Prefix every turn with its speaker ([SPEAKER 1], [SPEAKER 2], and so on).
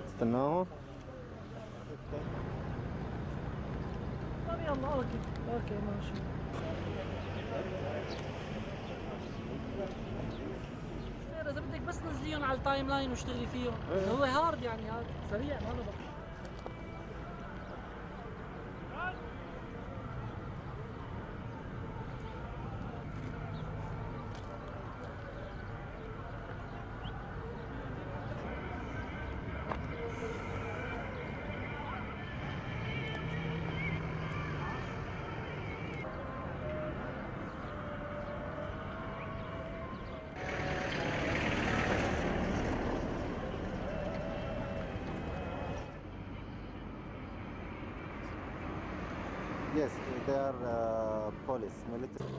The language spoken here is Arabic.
[SPEAKER 1] استناه.
[SPEAKER 2] طب يلا اوكي اوكي ماشي. اذا بدك بس نزليهم على التايم لاين واشتغلي فيهم. هو هارد يعني هذا سريع ما له بطيء.
[SPEAKER 1] Yes, they are police, military.